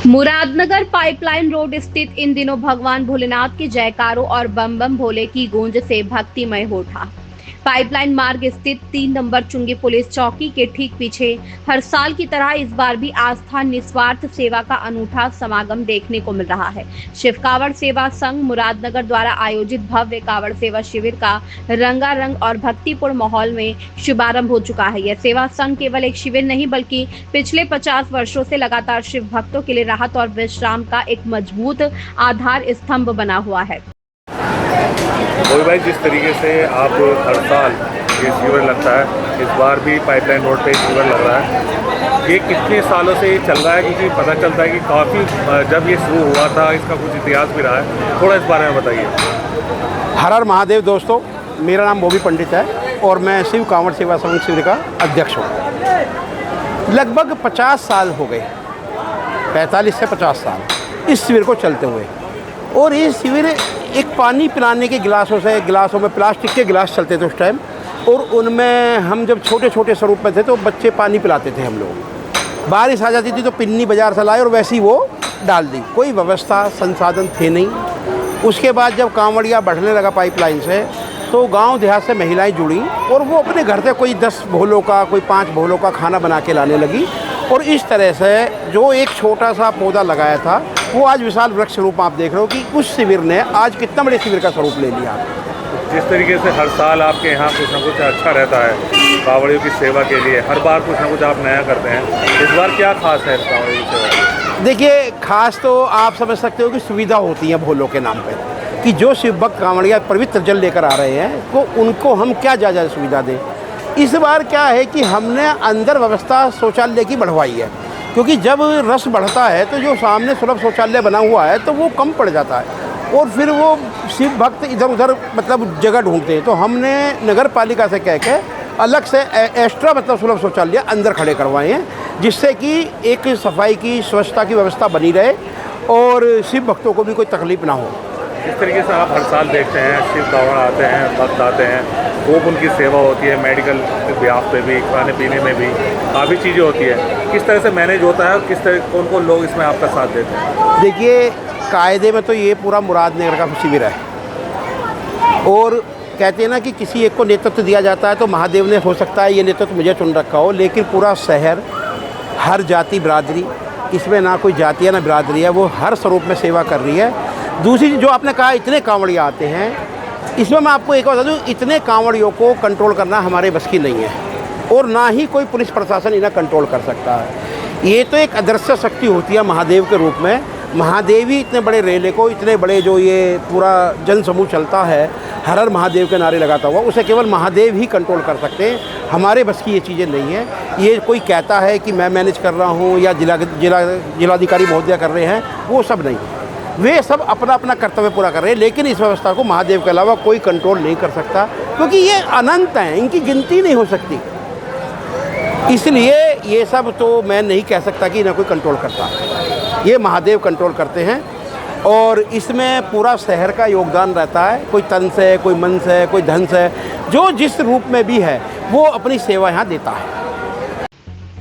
Muradnagar pipeline road स्थित इन दिनों भगवान भोलेनाथ के जयकारों और बम बम भोले की गूंज से भक्तिमय हो उठा। पाइपलाइन मार्ग स्थित 3 नंबर चुंगी पुलिस चौकी के ठीक पीछे हर साल की तरह इस बार भी आस्था निस्वार्थ सेवा का अनूठा समागम देखने को मिल रहा है। शिव कावड़ सेवा संघ मुरादनगर द्वारा आयोजित भव्य कावड़ सेवा शिविर का रंगारंग और भक्तिपूर्ण माहौल में शुभारंभ हो चुका है। यह सेवा संघ केवल एक शिविर नहीं बल्कि पिछले 50 वर्षों से लगातार शिव भक्तों के लिए राहत और विश्राम का एक मजबूत आधार स्तंभ बना हुआ है। मोहित भाई, जिस तरीके से आप हर साल ये शिविर लगता है, इस बार भी पाइपलाइन रोड पे शिविर लग रहा है, ये कितने सालों से ये चल रहा है? क्योंकि पता चलता है कि काफ़ी जब ये शुरू हुआ था इसका कुछ इतिहास भी रहा है, थोड़ा इस बारे में बताइए। हर हर महादेव दोस्तों, मेरा नाम बोबी पंडित है और मैं शिव कांवड़ सेवा संघ शिविर का अध्यक्ष हूँ। लगभग 50 साल हो गए, 45 से 50 साल इस शिविर को चलते हुए। और ये शिविर एक पानी पिलाने के गिलासों में प्लास्टिक के गिलास चलते थे उस टाइम, और उनमें हम जब छोटे छोटे स्वरूप में थे तो बच्चे पानी पिलाते थे हम लोग। बारिश आ जाती थी तो पिन्नी बाज़ार से लाए और वैसे ही वो डाल दी। कोई व्यवस्था संसाधन थे नहीं। उसके बाद जब कांवड़िया बढ़ने लगा पाइपलाइन से, तो गांव देहात से महिलाएं जुड़ी और वो अपने घर से कोई 10 भोलों का, कोई 5 भोलों का खाना बना के लाने लगी। और इस तरह से जो एक छोटा सा पौधा लगाया था वो आज विशाल वृक्ष रूप आप देख रहे हो कि उस शिविर ने आज कितना बड़े शिविर का स्वरूप ले लिया। जिस तरीके से हर साल आपके यहाँ कुछ ना कुछ अच्छा रहता है कांवड़ियों की सेवा के लिए, हर बार कुछ ना कुछ आप नया करते हैं, इस बार क्या खास है कांवड़ियों की सेवा? देखिए, खास तो आप समझ सकते हो कि सुविधा होती है भोलों के नाम पे, कि जो शिव भक्त कांवड़िया पवित्र जल लेकर आ रहे हैं तो उनको हम क्या ज़्यादा सुविधा दें। इस बार क्या है कि हमने अंदर व्यवस्था शौचालय की बढ़वाई है, क्योंकि जब रस बढ़ता है तो जो सामने सुलभ शौचालय बना हुआ है तो वो कम पड़ जाता है और फिर वो शिव भक्त इधर उधर मतलब जगह ढूंढते हैं। तो हमने नगर पालिका से कह के अलग से एक्स्ट्रा मतलब सुलभ शौचालय अंदर खड़े करवाए हैं, जिससे कि एक सफाई की स्वच्छता की व्यवस्था बनी रहे और शिव भक्तों को भी कोई तकलीफ ना हो। जिस तरीके से आप हर साल देखते हैं शिव कांवड़ आते हैं, भक्त आते हैं, खूब उनकी सेवा होती है, मेडिकल ब्याह पे भी, खाने पीने में भी काफ़ी चीज़ें होती है, किस तरह से मैनेज होता है और किस तरह कौन कौन लोग इसमें आपका साथ देते हैं? देखिए, कायदे में तो ये पूरा मुरादनगर का शिविर है और कहते हैं ना कि किसी एक को नेतृत्व दिया जाता है तो महादेव ने हो सकता है ये नेतृत्व मुझे चुन रखा हो, लेकिन पूरा शहर, हर जाति बिरादरी, इसमें ना कोई जाति है ना बिरादरी है, वो हर स्वरूप में सेवा कर रही है। दूसरी जो आपने कहा इतने कांवड़िया आते हैं, इसमें मैं आपको एक बात बता दूँ, इतने कांवड़ियों को कंट्रोल करना हमारे बस की नहीं है और ना ही कोई पुलिस प्रशासन इन्हें कंट्रोल कर सकता है। ये तो एक अदृश्य शक्ति होती है महादेव के रूप में। महादेव ही इतने बड़े रेले को, इतने बड़े जो ये पूरा जन समूह चलता है हर हर महादेव के नारे लगाता हुआ, उसे केवल महादेव ही कंट्रोल कर सकते हैं। हमारे बस की ये चीज़ें नहीं है। ये कोई कहता है कि मैं मैनेज कर रहा हूँ या जिलाधिकारी महोदय कर रहे हैं, वो सब नहीं। वे सब अपना अपना कर्तव्य पूरा कर रहे हैं, लेकिन इस व्यवस्था को महादेव के अलावा कोई कंट्रोल नहीं कर सकता, क्योंकि ये अनंत हैं, इनकी गिनती नहीं हो सकती। इसलिए ये सब तो मैं नहीं कह सकता कि इन्हें कोई कंट्रोल करता, ये महादेव कंट्रोल करते हैं। और इसमें पूरा शहर का योगदान रहता है, कोई तन से, कोई मन से, कोई धन से, जो जिस रूप में भी है वो अपनी सेवा यहाँ देता है।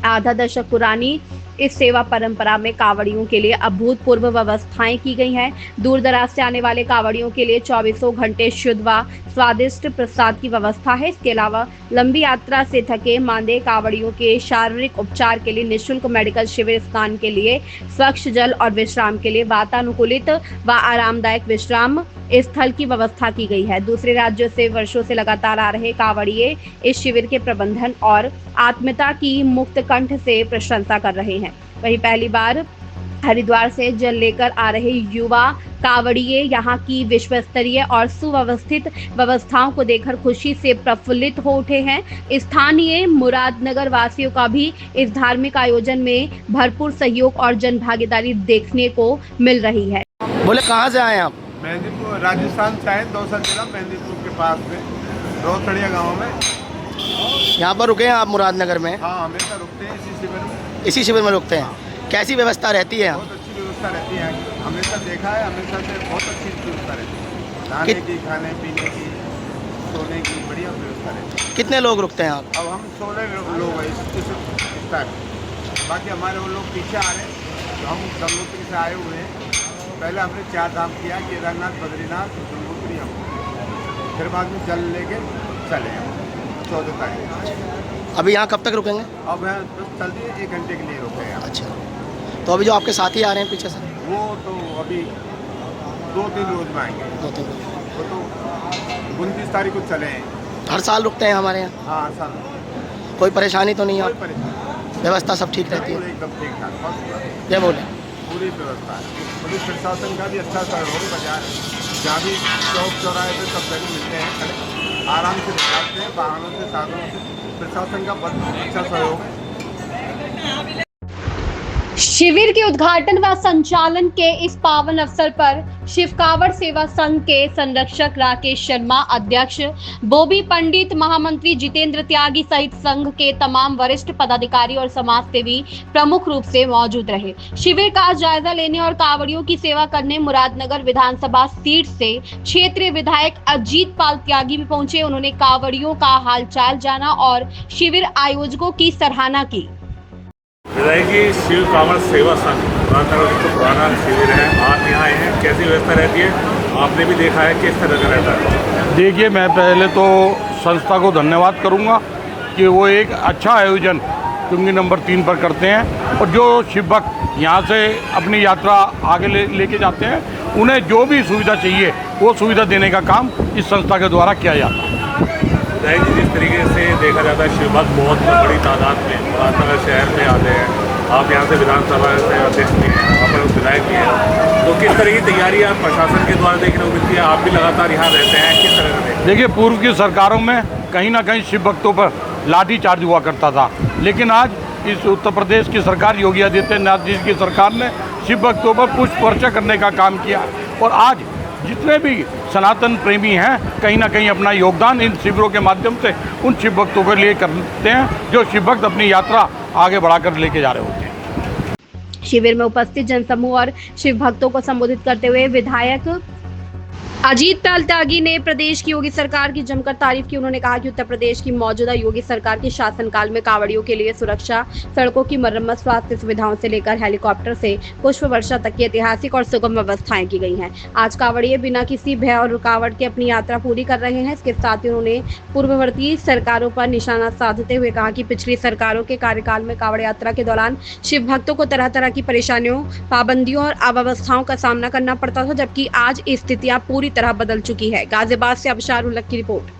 आधा दशक पुरानी इस सेवा परंपरा में कांवड़ियों के लिए अभूतपूर्व व्यवस्थाएं की गई हैं। दूर दराज से आने वाले कांवड़ियों के लिए 24 घंटे शुद्ध व स्वादिष्ट प्रसाद की व्यवस्था है। इसके अलावा लंबी यात्रा से थके मांदे कांवड़ियों के शारीरिक उपचार के लिए निःशुल्क मेडिकल शिविर, स्नान के लिए स्वच्छ जल और विश्राम के लिए वातानुकूलित व आरामदायक विश्राम स्थल की व्यवस्था की गई है। दूसरे राज्यों से वर्षों से लगातार आ रहे कांवड़िए इस शिविर के प्रबंधन और आत्मीयता की मुक्त कंठ से प्रशंसा कर रहे हैं। वहीं पहली बार हरिद्वार से जल लेकर आ रहे युवा कांवड़िए यहाँ की विश्व स्तरीय और सुव्यवस्थित व्यवस्थाओं को देखकर खुशी से प्रफुल्लित हो उठे हैं। स्थानीय मुरादनगर वासियों का भी इस धार्मिक आयोजन में भरपूर सहयोग और जन भागीदारी देखने को मिल रही है। बोले, कहाँ से आए आप? मेहंदीपुर, राजस्थान से आए, दौसा जिला मेहंदीपुर के पास में रोहतड़िया गांव में। यहाँ पर रुके हैं आप मुरादनगर में? हाँ, हमेशा रुकते हैं इसी शिविर में। इसी शिविर में रुकते हैं। कैसी व्यवस्था रहती है? बहुत अच्छी व्यवस्था रहती है, हमेशा देखा है, हमेशा से बहुत अच्छी व्यवस्था रहती है, नहाने की, खाने पीने की, सोने की बढ़िया व्यवस्था रहती है। कितने लोग रुकते हैं आप? अब हम 16 लोग हैं इस टाइम, बाकी हमारे वो लोग पीछे आ रहे हैं, तो हम गंगोत्री से आए हुए हैं। पहले हमने 4 धाम किया, केदारनाथ, बद्रीनाथ, गंगोत्री, हम फिर बाद में जल लेके चले हम 14 तारीख। अभी यहाँ कब तक रुकेंगे? अब यहाँ बस चल दिए 1 घंटे के लिए रुके हैं। अच्छा, तो अभी जो आपके साथी आ रहे हैं पीछे से, वो तो अभी 2-3 रोज में आएंगे। 2-3 लोग वो तो 29 तारीख को चले हैं। हर साल रुकते हैं हमारे यहाँ? हाँ सर, कोई परेशानी तो नहीं है? कोई परेशानी, व्यवस्था सब ठीक रहती है? एकदम ठीक ठाक, क्या बोले? पूरी व्यवस्था है। पुलिस प्रशासन का भी अच्छा सहयोग, बाजार जहाँ भी चौक चौराहे पे सब जगह मिलते हैं, खड़े आराम से निकालते हैं, वाहनों से, साधनों से। प्रशासन का बहुत अच्छा सहयोग है। शिविर के उद्घाटन व संचालन के इस पावन अवसर पर शिव कांवड़ सेवा संघ के संरक्षक राकेश शर्मा, अध्यक्ष बोबी पंडित, महामंत्री जितेंद्र त्यागी सहित संघ के तमाम वरिष्ठ पदाधिकारी और समाज सेवी प्रमुख रूप से मौजूद रहे। शिविर का जायजा लेने और कांवड़ियों की सेवा करने मुरादनगर विधानसभा सीट से क्षेत्रीय विधायक अजीत पाल त्यागी भी पहुंचे। उन्होंने कांवड़ियों का हालचाल जाना और शिविर आयोजकों की सराहना की। विधायक जी, शिव कांवड़ सेवा संघ मुरादनगर तो पुराना शिविर है, आप यहाँ आए हैं, कैसी व्यवस्था रहती है? आपने भी देखा है किस तरह का रहता है? देखिए, मैं पहले तो संस्था को धन्यवाद करूंगा कि वो एक अच्छा आयोजन चुंगी नंबर 3 पर करते हैं, और जो शिव भक्त यहाँ से अपनी यात्रा आगे लेके जाते हैं, उन्हें जो भी सुविधा चाहिए वो सुविधा देने का काम इस संस्था के द्वारा किया जाता है। विधायक जी, जिस तरीके से देखा जाता है शिव भक्त बहुत बड़ी तादाद में मुरादनगर शहर में आते हैं, आप यहाँ से विधानसभा से अध्यक्ष भी हैं, वहाँ पर विधायक भी हैं, तो किस तरह की तैयारियाँ प्रशासन के द्वारा देखने को मिलती है? आप भी लगातार यहाँ रहते हैं, किस तरह से? देखिए, पूर्व की सरकारों में कहीं ना कहीं शिव भक्तों पर लाठी चार्ज हुआ करता था, लेकिन आज इस उत्तर प्रदेश की सरकार, योगी आदित्यनाथ जी की सरकार ने शिव भक्तों पर पुष्प वर्षा करने का काम किया, और आज जितने भी सनातन प्रेमी हैं कहीं ना कहीं अपना योगदान इन शिविरों के माध्यम से उन शिव भक्तों के लिए करते हैं जो शिव भक्त अपनी यात्रा आगे बढ़ाकर लेके जा रहे होते हैं। शिविर में उपस्थित जनसमूह और शिव भक्तों को संबोधित करते हुए विधायक अजीत पाल त्यागी ने प्रदेश की योगी सरकार की जमकर तारीफ की। उन्होंने कहा कि उत्तर प्रदेश की मौजूदा योगी सरकार के शासनकाल में कांवड़ियों के लिए सुरक्षा, सड़कों की मरम्मत, स्वास्थ्य सुविधाओं से लेकर हेलीकॉप्टर से पुष्प वर्षा तक की ऐतिहासिक और सुगम व्यवस्थाएं की गई हैं। आज कांवड़िए बिना किसी भय और रुकावट के अपनी यात्रा पूरी कर रहे हैं। इसके साथ ही उन्होंने पूर्ववर्ती सरकारों पर निशाना साधते हुए कहा कि पिछली सरकारों के कार्यकाल में कांवड़ यात्रा के दौरान शिव भक्तों को तरह तरह की परेशानियों, पाबंदियों और अव्यवस्थाओं का सामना करना पड़ता था, जबकि आज स्थितियां पूरी तरह बदल चुकी है। गाजियाबाद से अबशार उल्लक की रिपोर्ट।